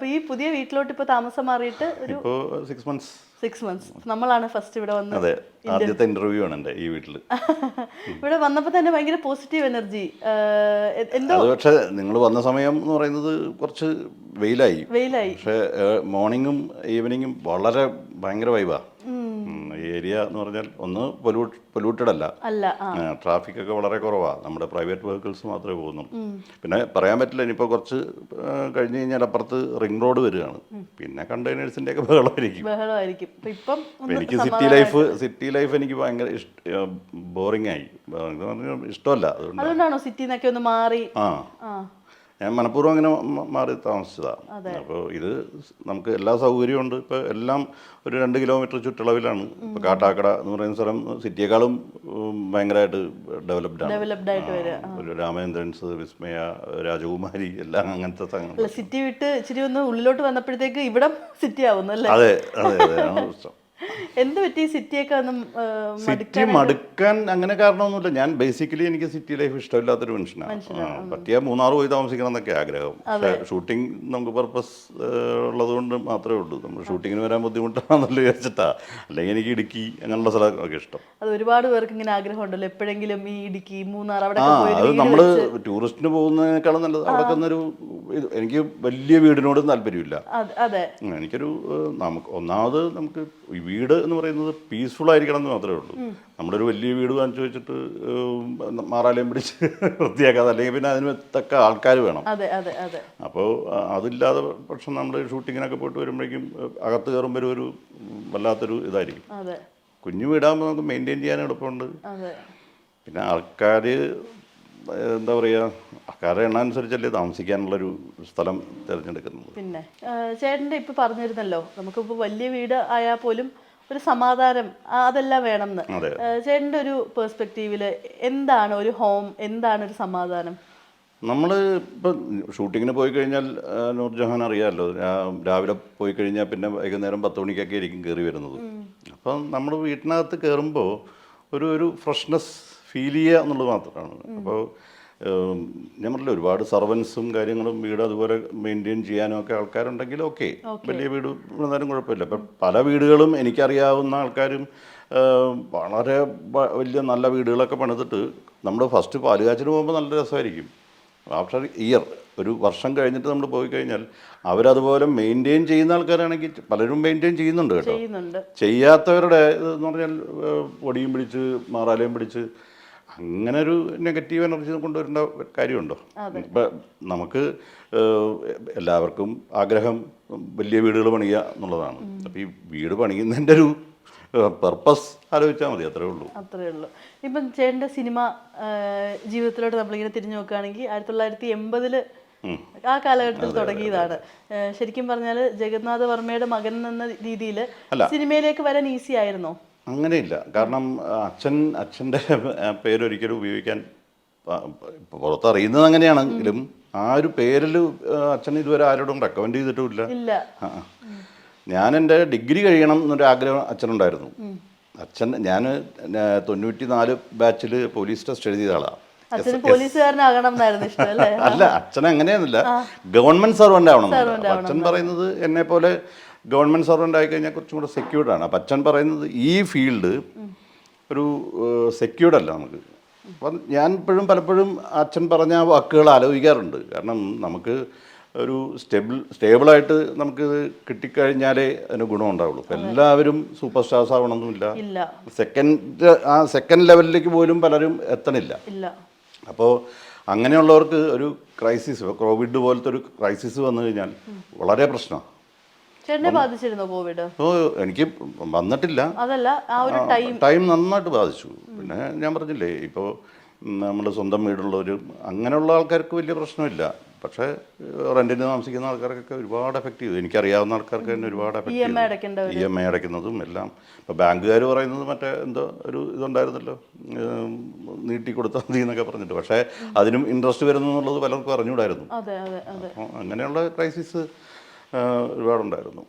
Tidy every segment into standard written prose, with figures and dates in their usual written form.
അപ്പൊ ഈ പുതിയ വീട്ടിലോട്ട് ഇപ്പൊ താമസം മാറിയിട്ട് ഒരു 6 months. 6 months. നമ്മളാണ് ഫസ്റ്റ് ഇവിടെ വന്ന്. അതെ, ആദ്യത്തെ ഇന്റർവ്യൂ ആണ് എൻ്റെ ഈ വീട്ടിൽ. ഇവിടെ വന്നപ്പോൾ തന്നെ ഭയങ്കര പോസിറ്റീവ് എനർജി. എന്തോ അത് പക്ഷേ നിങ്ങൾ വന്ന സമയം എന്ന് പറയുന്നത് കുറച്ച് വെയിലായി. പക്ഷേ മോർണിംഗും ഈവനിങ്ങും വളരെ ഭയങ്കര വൈബാ. ഈ ഏരിയ എന്ന് പറഞ്ഞാൽ ഒന്ന് പൊല്യൂട്ടഡ് അല്ല, ട്രാഫിക് ഒക്കെ വളരെ കുറവാണ്. നമ്മുടെ പ്രൈവറ്റ് വെഹിക്കിൾസ് മാത്രമേ പോകുന്നുള്ളൂ. പിന്നെ പറയാൻ പറ്റില്ല, ഇനിയിപ്പോൾ കുറച്ച് കഴിഞ്ഞ് കഴിഞ്ഞാൽ അപ്പുറത്ത് റിംഗ് റോഡ് വരികയാണ്, പിന്നെ കണ്ടെയ്നേഴ്സിൻ്റെ ഒക്കെ ബഹളമായിരിക്കും. എനിക്ക് സിറ്റി ലൈഫ് എനിക്ക് ഭയങ്കര ബോറിംഗ് ആയി, ഇഷ്ടമല്ല. അതുകൊണ്ടാണോ സിറ്റിന്നൊക്കെ ഒന്ന് മാറി? ഞാൻ മനഃപൂർവ്വം അങ്ങനെ മാറി താമസിച്ചതാണ്. അപ്പോൾ ഇത് നമുക്ക് എല്ലാ സൗകര്യവും ഉണ്ട്. ഇപ്പോൾ എല്ലാം ഒരു 2 കിലോമീറ്റർ ചുറ്റളവിലാണ്. ഇപ്പോൾ കാട്ടാക്കട എന്ന് പറയുന്ന സ്ഥലം സിറ്റിയെക്കാളും ഭയങ്കരമായിട്ട് ഡെവലപ്ഡ് ആണ്. ഒരു രാമേന്ദ്രൻസ്, വിസ്മയ, രാജകുമാരി എല്ലാം അങ്ങനത്തെ സ്ഥലങ്ങൾ. സിറ്റി വിട്ട് ഇച്ചിരി ഒന്ന് ഉള്ളിലോട്ട് വന്നപ്പോഴത്തേക്ക് ഇവിടെ സിറ്റി ആവുന്നല്ലേ? അതെ അതെ അതെ, ആണ് ഇഷ്ടം. എന്ത് പറ്റി സിറ്റിയൊക്കെ സിറ്റി മടുക്കാൻ അങ്ങനെ കാരണമൊന്നുമില്ല. ഞാൻ ബേസിക്കലി എനിക്ക് സിറ്റി ലൈഫ് ഇഷ്ടമില്ലാത്തൊരു മനുഷ്യനാണ്. പറ്റിയ മൂന്നാർ പോയി താമസിക്കണം എന്നൊക്കെ ആഗ്രഹം. പക്ഷേ ഷൂട്ടിംഗ് നമുക്ക് പർപ്പസ് ഉള്ളത് കൊണ്ട് മാത്രമേ ഉള്ളൂ. നമ്മൾ ഷൂട്ടിങ്ങിന് വരാൻ ബുദ്ധിമുട്ടാണെന്നല്ലോ വിചാരിച്ചിട്ടാ. അല്ലെങ്കിൽ എനിക്ക് ഇടുക്കി അങ്ങനെയുള്ള സ്ഥലമൊക്കെ ഇഷ്ടം. അത് ഒരുപാട് പേർക്ക് ഇങ്ങനെ ആഗ്രഹം ഉണ്ടല്ലോ, എപ്പോഴെങ്കിലും ഈ ഇടുക്കി, മൂന്നാർ അവിടെ. അത് നമ്മൾ ടൂറിസ്റ്റിന് പോകുന്നതിനേക്കാളും നല്ലത് അവിടെ ചെന്നൊരു, എനിക്ക് വലിയ വീടിനോട് താല്പര്യമില്ല. എനിക്കൊരു ഒന്നാമത് നമുക്ക് വീട് എന്ന് പറയുന്നത് പീസ്ഫുൾ ആയിരിക്കണം എന്ന് മാത്രമേ ഉള്ളൂ. നമ്മുടെ ഒരു വലിയ വീട് വാങ്ങിച്ചു വെച്ചിട്ട് മാറാലയും പിടിച്ച് വൃത്തിയാക്കാതെ, അല്ലെങ്കിൽ പിന്നെ അതിന് തക്ക ആൾക്കാർ വേണം. അപ്പോൾ അതില്ലാതെ പക്ഷെ നമ്മൾ ഷൂട്ടിങ്ങിനൊക്കെ പോയിട്ട് വരുമ്പോഴേക്കും അകത്ത് കയറുമ്പോൾ ഒരു വല്ലാത്തൊരു ഇതായിരിക്കും. കുഞ്ഞു വീടാകുമ്പോൾ നമുക്ക് മെയിൻറ്റെയിൻ ചെയ്യാൻ എളുപ്പമുണ്ട്. പിന്നെ ആൾക്കാർ എന്താ പറയുക, ആൾക്കാരുടെ എണ്ണം അനുസരിച്ചല്ലേ താമസിക്കാനുള്ളൊരു സ്ഥലം തിരഞ്ഞെടുക്കുന്നത്. പിന്നെ ചേട്ടൻ്റെ ഇപ്പം പറഞ്ഞിരുന്നല്ലോ, നമുക്കിപ്പോൾ വലിയ വീട് ആയാൽ പോലും ഒരു സമാധാനം അതെല്ലാം വേണമെന്ന്. ചേട്ടൻ്റെ ഒരു പെർസ്പെക്റ്റീവിൽ എന്താണ് ഒരു ഹോം, എന്താണ് ഒരു സമാധാനം? നമ്മൾ ഇപ്പം ഷൂട്ടിങ്ങിന് പോയി കഴിഞ്ഞാൽ നൂർജഹാൻ അറിയാമല്ലോ, രാവിലെ പോയി കഴിഞ്ഞാൽ പിന്നെ വൈകുന്നേരം 10 മണിക്കൊക്കെ ആയിരിക്കും കയറി വരുന്നത്. അപ്പം നമ്മൾ വീട്ടിനകത്ത് കയറുമ്പോൾ ഒരു ഫ്രഷ്നെസ് ഫീൽ ചെയ്യുക എന്നുള്ളത് മാത്രമാണ്. അപ്പോൾ ഞാൻ പറഞ്ഞില്ല, ഒരുപാട് സർവൻസും കാര്യങ്ങളും വീട് അതുപോലെ മെയിൻറ്റെയിൻ ചെയ്യാനും ഒക്കെ ആൾക്കാരുണ്ടെങ്കിൽ ഓക്കെ, വലിയ വീട് എന്നാലും കുഴപ്പമില്ല. ഇപ്പം പല വീടുകളും എനിക്കറിയാവുന്ന ആൾക്കാരും വളരെ വലിയ നല്ല വീടുകളൊക്കെ പണിതിട്ട് നമ്മൾ ഫസ്റ്റ് പാലുകാച്ചിന് പോകുമ്പോൾ നല്ല രസമായിരിക്കും. ആഫ്റ്റർ ഇയർ, ഒരു വർഷം കഴിഞ്ഞിട്ട് നമ്മൾ പോയി കഴിഞ്ഞാൽ അവരതുപോലെ മെയിൻറ്റെയിൻ ചെയ്യുന്ന ആൾക്കാരാണെങ്കിൽ പലരും മെയിൻറ്റെയിൻ ചെയ്യുന്നുണ്ട് കേട്ടോ. ചെയ്യാത്തവരുടെ എന്ന് പറഞ്ഞാൽ പൊടിയും പിടിച്ച് മാറാലയും പിടിച്ച് അങ്ങനെ ഒരു നെഗറ്റീവ് എനർജി കൊണ്ടുവരേണ്ട കാര്യമുണ്ടോ? ഇപ്പം നമുക്ക് എല്ലാവർക്കും ആഗ്രഹം വലിയ വീടുകൾ പണിയുക എന്നുള്ളതാണ്. അപ്പം ഈ വീട് പണിയുന്നതിൻ്റെ ഒരു പർപ്പസ് ആലോചിച്ചാൽ മതി, അത്രേ ഉള്ളൂ. ഇപ്പം ചേട്ടൻ്റെ സിനിമ ജീവിതത്തിലോട്ട് നമ്മളിങ്ങനെ തിരിഞ്ഞു നോക്കുകയാണെങ്കിൽ 1980 ആ കാലഘട്ടത്തിൽ തുടങ്ങിയതാണ്. ശരിക്കും പറഞ്ഞാൽ ജഗന്നാഥ് വർമ്മയുടെ മകൻ എന്ന രീതിയിൽ സിനിമയിലേക്ക് വരാൻ ഈസി ആയിരുന്നോ? അങ്ങനെയില്ല. കാരണം അച്ഛൻ്റെ പേരൊരിക്കലും ഉപയോഗിക്കാൻ പുറത്തറിയുന്നത് അങ്ങനെയാണെങ്കിലും ആ ഒരു പേരിൽ അച്ഛൻ ഇതുവരെ ആരോടും റെക്കമെൻഡ് ചെയ്തിട്ടുമില്ല. ഞാൻ എൻ്റെ ഡിഗ്രി കഴിയണം എന്നൊരു ആഗ്രഹം അച്ഛനുണ്ടായിരുന്നു. ഞാൻ 94 ബാച്ചിൽ പോലീസ് ടെസ്റ്റ് എഴുതിയ ആളാണ്. അല്ല, അച്ഛൻ അങ്ങനെയൊന്നുമില്ല, ഗവൺമെൻറ് സർവൻ്റ് ആവണം. അച്ഛൻ പറയുന്നത് എന്നെ പോലെ ഗവൺമെൻറ് സർവൻ്റ് ആയിക്കഴിഞ്ഞാൽ കുറച്ചും കൂടെ സെക്യൂർഡാണ്. അപ്പം അച്ഛൻ പറയുന്നത് ഈ ഫീൽഡ് ഒരു സെക്യൂർഡല്ല നമുക്ക്. അപ്പം ഞാൻ പലപ്പോഴും അച്ഛൻ പറഞ്ഞ വാക്കുകൾ ആലോചിക്കാറുണ്ട്. കാരണം നമുക്ക് ഒരു സ്റ്റേബിളായിട്ട് നമുക്ക് കിട്ടിക്കഴിഞ്ഞാലേ അതിന് ഗുണം ഉണ്ടാവുള്ളൂ. ഇപ്പം എല്ലാവരും സൂപ്പർ സ്റ്റാർസ് ആവണമെന്നില്ല. സെക്കൻഡ് ലെവലിലേക്ക് പോലും പലരും എത്തണില്ല. അപ്പോൾ അങ്ങനെയുള്ളവർക്ക് ഒരു ക്രൈസിസ്, കോവിഡ് പോലത്തെ ഒരു ക്രൈസിസ് വന്നു കഴിഞ്ഞാൽ വളരെ പ്രശ്നമാണ്. എനിക്ക് വന്നിട്ടില്ല, ടൈം നന്നായിട്ട് ബാധിച്ചു. പിന്നെ ഞാൻ പറഞ്ഞില്ലേ, ഇപ്പോൾ നമ്മൾ സ്വന്തം വീടുള്ളവരും അങ്ങനെയുള്ള ആൾക്കാർക്ക് വലിയ പ്രശ്നമില്ല. പക്ഷേ റെൻറ്റിന് താമസിക്കുന്ന ആൾക്കാർക്കൊക്കെ ഒരുപാട് എഫക്റ്റ് ചെയ്തു. എനിക്കറിയാവുന്ന ആൾക്കാർക്ക് തന്നെ ഒരുപാട് എഫക്റ്റ് ചെയ്തു. EMI അടയ്ക്കുന്നതും എല്ലാം. ഇപ്പോൾ ബാങ്കുകാർ പറയുന്നത് മറ്റേ എന്തോ ഒരു ഇതുണ്ടായിരുന്നല്ലോ, നീട്ടിക്കൊടുത്താൽ മതി എന്നൊക്കെ പറഞ്ഞിട്ട്. പക്ഷേ അതിനും ഇൻട്രസ്റ്റ് വരുന്നു എന്നുള്ളത് പലർക്കും അറിഞ്ഞുകൂടായിരുന്നു. അപ്പോൾ അങ്ങനെയുള്ള ക്രൈസിസ് ഒരുപാടുണ്ടായിരുന്നു.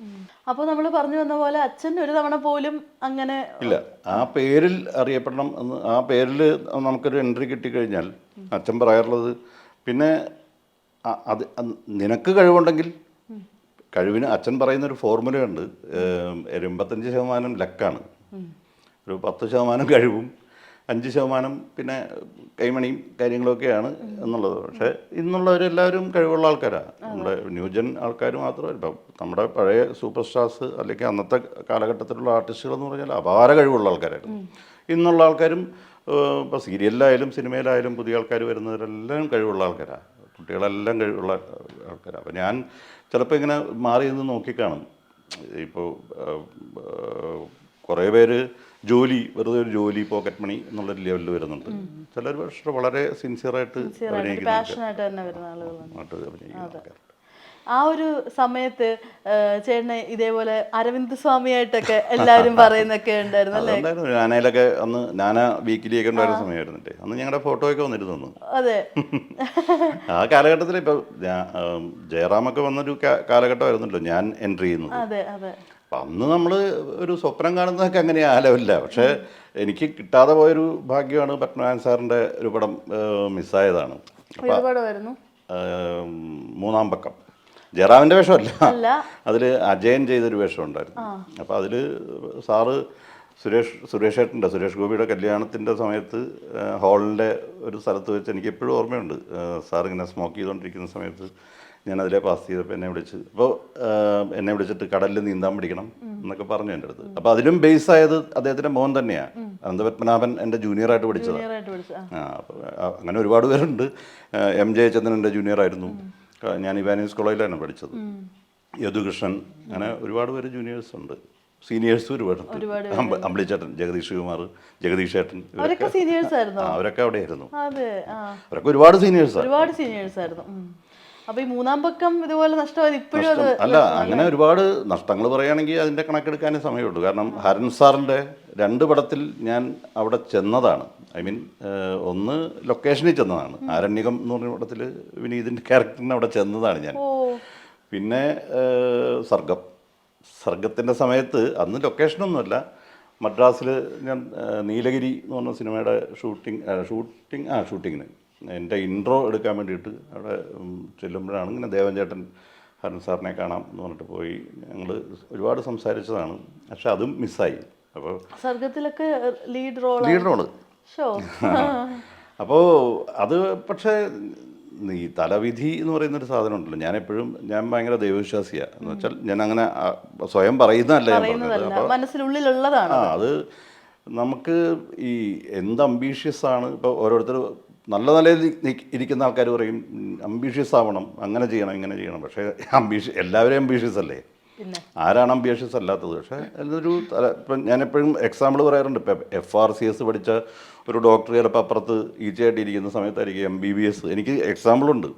അപ്പോൾ നമ്മൾ പറഞ്ഞു വന്ന പോലെ അച്ഛൻ ഒരു തവണ പോലും അങ്ങനെ ഇല്ല. ആ പേരിൽ അറിയപ്പെടണം എന്ന്, ആ പേരിൽ നമുക്കൊരു എൻട്രി കിട്ടിക്കഴിഞ്ഞാൽ അച്ഛൻ പറയാറുള്ളത്, പിന്നെ അത് നിനക്ക് കഴിവുണ്ടെങ്കിൽ കഴിവിന് അച്ഛൻ പറയുന്നൊരു ഫോർമുലയുണ്ട്. 85% ലക്കാണ്, ഒരു 10% കഴിവും 5% പിന്നെ കൈമണിയും കാര്യങ്ങളൊക്കെയാണ് എന്നുള്ളത്. പക്ഷേ ഇന്നുള്ളവരെല്ലാവരും കഴിവുള്ള ആൾക്കാരാണ്. നമ്മുടെ ന്യൂജൻ ആൾക്കാർ മാത്രമല്ല, ഇപ്പം നമ്മുടെ പഴയ സൂപ്പർ സ്റ്റാർസ് അല്ലെങ്കിൽ അന്നത്തെ കാലഘട്ടത്തിലുള്ള ആർട്ടിസ്റ്റുകൾ എന്ന് പറഞ്ഞാൽ അപാര കഴിവുള്ള ആൾക്കാരായിരുന്നു. ഇന്നുള്ള ആൾക്കാരും ഇപ്പോൾ സീരിയലിലായാലും സിനിമയിലായാലും പുതിയ ആൾക്കാർ വരുന്നവരെല്ലാം കഴിവുള്ള ആൾക്കാരാണ്, കുട്ടികളെല്ലാം കഴിവുള്ള ആൾക്കാരാണ്. അപ്പോൾ ഞാൻ ചിലപ്പോൾ ഇങ്ങനെ മാറി നിന്ന് നോക്കിക്കാണും. ഇപ്പോൾ കുറേ പേര് ജോലി, വെറുതെ ഒരു ജോലി, പോക്കറ്റ് മണി എന്നുള്ളൊരു ലെവലിൽ വരുന്നുണ്ട്. ചിലർ പക്ഷേ വളരെ സിൻസിയറായിട്ട് അഭിനയിക്കുന്ന പാഷനായിട്ട് തന്നെ വരുന്ന ആളുകളുണ്ട്. അഭിനയിക്കുന്ന ആൾക്കാർ. ആ ഒരു സമയത്ത് ചേട്ടനെ ഇതേപോലെ അരവിന്ദ് സ്വാമിയായിട്ടൊക്കെ എല്ലാവരും പറയുന്നൊക്കെ ഉണ്ടായിരുന്നു അല്ലേ? അതുണ്ടായിരുന്നു. ഞാനയിലൊക്കെ അന്ന് നാന വീക്കിലിയൊക്കെ ഉണ്ടായിരുന്ന സമയമായിരുന്നില്ലേ, അന്ന് ഞങ്ങളുടെ ഫോട്ടോയൊക്കെ വന്നിരുന്നു. അതെ. ആ കാലഘട്ടത്തിൽ ഇപ്പോൾ ജയറാമൊക്കെ വന്നൊരു കാലഘട്ടമായിരുന്നല്ലോ ഞാൻ എൻട്രി ചെയ്യുന്നത്. അതെ അതെ. അപ്പം അന്ന് നമ്മൾ ഒരു സ്വപ്നം കാണുന്നതൊക്കെ അങ്ങനെ ആലമില്ല. പക്ഷേ എനിക്ക് കിട്ടാതെ പോയൊരു ഭാഗ്യമാണ് പത്മനാഭൻ സാറിൻ്റെ ഒരു പടം മിസ്സായതാണ്. ഒരുപാടായിരുന്നു. മൂന്നാം പക്കം ജയറാമിൻ്റെ വേഷമല്ല, അല്ല, അതിൽ അജയൻ ചെയ്തൊരു വേഷം ഉണ്ടായിരുന്നു. അപ്പോൾ അതിൽ സാറ് സുരേഷ് ഗോപിയുടെ കല്യാണത്തിൻ്റെ സമയത്ത് ഹാളിൻ്റെ ഒരു സ്ഥലത്ത് വെച്ച് എനിക്ക് എപ്പോഴും ഓർമ്മയുണ്ട്. സാറിങ്ങനെ സ്മോക്ക് ചെയ്തുകൊണ്ടിരിക്കുന്ന സമയത്ത് ഞാൻ അതിലെ പാസ് ചെയ്തപ്പോൾ എന്നെ വിളിച്ചിട്ട് കടലിൽ നീന്താൻ പഠിക്കണം എന്നൊക്കെ പറഞ്ഞു എൻ്റെ അടുത്ത്. അപ്പോൾ അതിലും ബേസ് ആയത് അദ്ദേഹത്തിൻ്റെ മോൻ തന്നെയാണ്. അനന്തപത്മനാഭൻ എൻ്റെ ജൂനിയറായിട്ട് പഠിച്ചതാണ്. അപ്പോൾ അങ്ങനെ ഒരുപാട് പേരുണ്ട്. എം ജയചന്ദ്രൻ എൻ്റെ ജൂനിയറായിരുന്നു. ഞാൻ ഇവാനിയസ് കോളേജിലാണ് പഠിച്ചത്. യദുകൃഷ്ണൻ, അങ്ങനെ ഒരുപാട് പേര് ജൂനിയേഴ്സ് ഉണ്ട്. സീനിയേഴ്സും ഒരുപാടുണ്ട്. അമ്പിളിച്ചേട്ടൻ, ജഗദീഷ് ഏട്ടൻ, അവരൊക്കെ അവിടെ ആയിരുന്നു. അവരൊക്കെ ഒരുപാട് സീനിയേഴ്സ് ആയിരുന്നു. അപ്പൊ ഈ മൂന്നാം പക്കം ഇതുപോലെ നഷ്ടമായത് ഇപ്പോഴും അല്ല, അങ്ങനെ ഒരുപാട് നഷ്ടങ്ങൾ പറയുകയാണെങ്കിൽ അതിൻ്റെ കണക്കെടുക്കാനേ സമയമുള്ളൂ. കാരണം ഹരൻ സാറിൻ്റെ 2 പടത്തിൽ ഞാൻ അവിടെ ചെന്നതാണ്. ഐ മീൻ, ഒന്ന് ലൊക്കേഷനിൽ ചെന്നതാണ്, ആരണ്യകം എന്ന് പറഞ്ഞ പടത്തിൽ വിനീതിൻ്റെ ക്യാരക്ടറിന് അവിടെ ചെന്നതാണ് ഞാൻ. പിന്നെ സർഗത്തിൻ്റെ സമയത്ത് അന്ന് ലൊക്കേഷനൊന്നുമല്ല, മദ്രാസിൽ ഞാൻ നീലഗിരി എന്ന് പറഞ്ഞ സിനിമയുടെ ഷൂട്ടിങ്ങിന് എൻ്റെ ഇൻട്രോ എടുക്കാൻ വേണ്ടിയിട്ട് അവിടെ ചെല്ലുമ്പോഴാണ് ഇങ്ങനെ ദേവൻ ചേട്ടൻ ഹരൻ സാറിനെ കാണാം എന്ന് പറഞ്ഞിട്ട് പോയി. ഞങ്ങൾ ഒരുപാട് സംസാരിച്ചതാണ്. പക്ഷെ അതും മിസ്സായി. അപ്പോൾ സർഗത്തിലൊക്കെ ലീഡ് റോള്. അപ്പോൾ അത് പക്ഷേ ഈ തലവിധി എന്ന് പറയുന്നൊരു സാധനം ഉണ്ടല്ലോ. ഞാൻ ഭയങ്കര ദൈവവിശ്വാസിയാണ്. എന്ന് വെച്ചാൽ ഞാൻ അങ്ങനെ സ്വയം പറയുന്നതല്ല ഞാൻ പറഞ്ഞത്. അപ്പോൾ മനസ്സിനുള്ളിലുള്ളതാണ്. അത് നമുക്ക് ഈ എന്ത് അംബീഷ്യസ് ആണ്. ഇപ്പോൾ ഓരോരുത്തർ നല്ല നിലയിൽ ഇരിക്കുന്ന ആൾക്കാർ പറയും അംബീഷ്യസ് ആവണം, അങ്ങനെ ചെയ്യണം, ഇങ്ങനെ ചെയ്യണം. പക്ഷേ എല്ലാവരും അംബീഷ്യസ് അല്ലേ? ആരാണ് അംബീഷ്യസ് അല്ലാത്തത്? പക്ഷേ അതൊരു ഇപ്പം ഞാനെപ്പോഴും എക്സാമ്പിൾ പറയാറുണ്ട്. ഇപ്പം FRCS പഠിച്ച ഒരു ഡോക്ടർ ചിലപ്പോൾ അപ്പുറത്ത് ഈച്ചയായിട്ട് ഇരിക്കുന്ന സമയത്തായിരിക്കും MBBS. എനിക്ക് എക്സാമ്പിളുണ്ട്.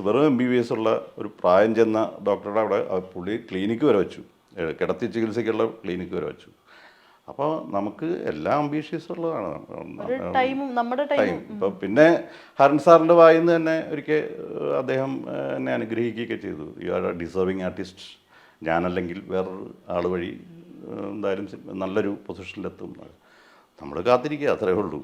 വെറും MBBS ഉള്ള ഒരു പ്രായം ചെന്ന ഡോക്ടറുടെ അവിടെ പുള്ളി ക്ലിനിക്ക് വരെ വെച്ചു, കിടത്തി ചികിത്സയ്ക്കുള്ള ക്ലിനിക്ക് വരെ വെച്ചു. അപ്പോൾ നമുക്ക് എല്ലാം അംബീഷ്യസ് ഉള്ളതാണ് ടൈം. ഇപ്പോൾ പിന്നെ ഹരൻ സാറിൻ്റെ വായിന്ന് തന്നെ ഒരിക്കൽ അദ്ദേഹം എന്നെ അനുഗ്രഹിക്കുകയൊക്കെ ചെയ്തു. You are a deserving artist, ഞാനല്ലെങ്കിൽ വേറൊരു ആൾ വഴി എന്തായാലും നല്ലൊരു പൊസിഷനിലെത്തും. നമ്മൾ കാത്തിരിക്കുക, അത്രയേ ഉള്ളൂ.